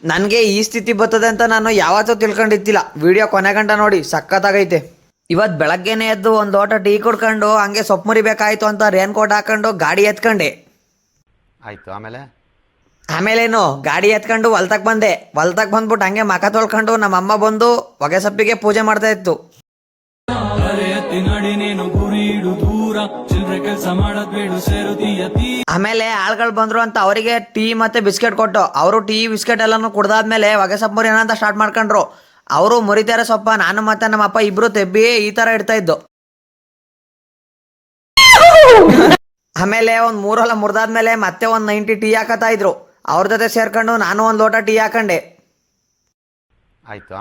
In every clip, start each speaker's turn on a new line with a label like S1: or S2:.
S1: ನನಗೆ ಈ ಸ್ಥಿತಿ ಬರ್ತದೆ ಅಂತ ನಾನು ಯಾವತ್ತೂ ತಿಳ್ಕೊಂಡಿದ್ದಿಲ್ಲ. ವಿಡಿಯೋ ಕೊನೆಗಂಟ ನೋಡಿ, ಸಖತ್ತಾಗೈತೆ. ಇವತ್ತು ಬೆಳಗ್ಗೆನೇ ಎದ್ದು ಒಂದು ಲೋಟ ಟೀ ಕುಡ್ಕೊಂಡು ಹಂಗೆ ಸೊಪ್ಪು ಮುರಿಬೇಕಾಯ್ತು ಅಂತ ರೇನ್ ಕೋಟ್ ಹಾಕೊಂಡು ಗಾಡಿ ಎತ್ಕೊಂಡೆ.
S2: ಆಯ್ತು
S1: ಆಮೇಲೇನು ಗಾಡಿ ಎತ್ಕೊಂಡು ಹೊಲ್ತಕ್ಕೆ ಬಂದೆ. ಹೊಲ್ತಕ್ಕೆ ಬಂದ್ಬಿಟ್ಟು ಹಂಗೆ ಮಖ ತೊಳ್ಕೊಂಡು ನಮ್ಮಮ್ಮ ಬಂದು ಹೊಗೆ ಸೊಪ್ಪಿಗೆ ಪೂಜೆ ಮಾಡ್ತಾ ಇತ್ತು. ಆಮೇಲೆ ಆಳ್ಗಳು ಬಂದ್ರು ಅಂತ ಅವರಿಗೆ ಟೀ ಮತ್ತೆ ಬಿಸ್ಕೆಟ್ ಕೊಟ್ಟು ಅವರು ಟೀ ಬಿಸ್ಕೆಟ್ ಎಲ್ಲಾನು ಕುಡ್ದಾದ್ಮೇಲೆ ಹೊಗೆ ಸೊಪ್ಪು ಮುರಿಯೋಣ ಅಂತ ಸ್ಟಾರ್ಟ್ ಮಾಡ್ಕೊಂಡ್ರು. ಅವರು ಮುರಿತಾರೆ ಸೊಪ್ಪ, ನಾನು ಮತ್ತೆ ನಮ್ಮ ಅಪ್ಪ ಇಬ್ರು ತೆಬ್ಬಿ ಈ ತರ ಇಡ್ತಾ ಇದ್ದು. ಆಮೇಲೆ ಒಂದ್ 3 ಹೊಲ ಮುರಿದಾದ್ಮೇಲೆ ಮತ್ತೆ ಒಂದ್ 90 ಟೀ ಹಾಕತ್ತಾ ಇದ್ರು. ಅವ್ರ ಜೊತೆ ಸೇರ್ಕೊಂಡು ನಾನು ಒಂದ್ ಲೋಟ ಟೀ ಹಾಕೊಂಡೆ.
S2: ಆಯ್ತು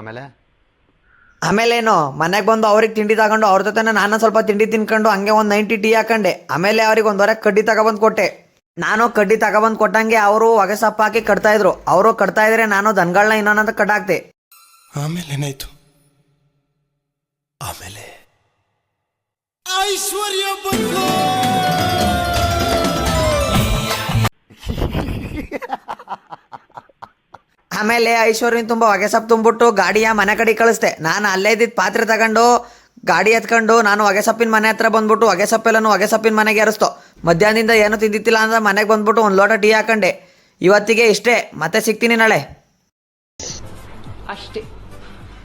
S1: ಆಮೇಲೇನು ಮನೆಗೆ ಬಂದು ಅವ್ರಿಗೆ ತಿಂಡಿ ತಗೊಂಡು ಅವ್ರ ಜೊತೆ ನಾನು ಸ್ವಲ್ಪ ತಿಂಡಿ ತಿನ್ಕೊಂಡು ಹಂಗೆ ಒಂದು 90 ಟೀ ಹಾಕೊಂಡೆ. ಆಮೇಲೆ ಅವ್ರಿಗೆ ಒಂದ್ವರೆ ಕಡ್ಡಿ ತಗೊಬಂದು ಕೊಟ್ಟೆ. ನಾನು ಕಡ್ಡಿ ತಗೊಬಂದು ಕೊಟ್ಟಂಗೆ ಅವರು ಹೊಗೆ ಸೊಪ್ಪು ಹಾಕಿ ಕಟ್ತಾ ಇದ್ರು. ಅವರು ಕಟ್ತಾ ಇದ್ರೆ ನಾನು ದನಗಳನ್ನ ಇನ್ನೊಂದಂತ ಕಟ್ಟಾಕ್ತೆ.
S3: ಆಮೇಲೆ ಏನಾಯ್ತು? ಆಮೇಲೆ ಐಶ್ವರ್ಯ ಬಂತು.
S1: ಆಮೇಲೆ ಐಶ್ವರ್ಯನ್ ತುಂಬ ಹೊಗೆ ಸೊಪ್ಪು ತುಂಬಿಟ್ಟು ಗಾಡಿಯ ಮನೆ ಕಡೆ ಕಳಿಸ್ದೆ. ನಾನು ಅಲ್ಲೇ ಇದ್ದಿದ್ದು ಪಾತ್ರೆ ತಗೊಂಡು ಗಾಡಿ ಎತ್ಕೊಂಡು ನಾನು ಹೊಗೆ ಸೊಪ್ಪಿನ ಮನೆ ಹತ್ರ ಬಂದ್ಬಿಟ್ಟು ಹೊಗೆ ಸೊಪ್ಪೆಲ್ಲನು ಹೊಗೆ ಸೊಪ್ಪಿನ ಮನೆಗೆ ಏರಿಸ್ತೋ. ಮಧ್ಯಾಹ್ನದಿಂದ ಏನು ತಿಂದಿತ್ತಿಲ್ಲ ಅಂದ್ರೆ ಮನೆಗೆ ಬಂದ್ಬಿಟ್ಟು ಒಂದು ಲೋಟ ಟೀ ಹಾಕೊಂಡೆ. ಇವತ್ತಿಗೆ ಇಷ್ಟೇ, ಮತ್ತೆ ಸಿಗ್ತೀನಿ ನಾಳೆ.
S4: ಅಷ್ಟೇ.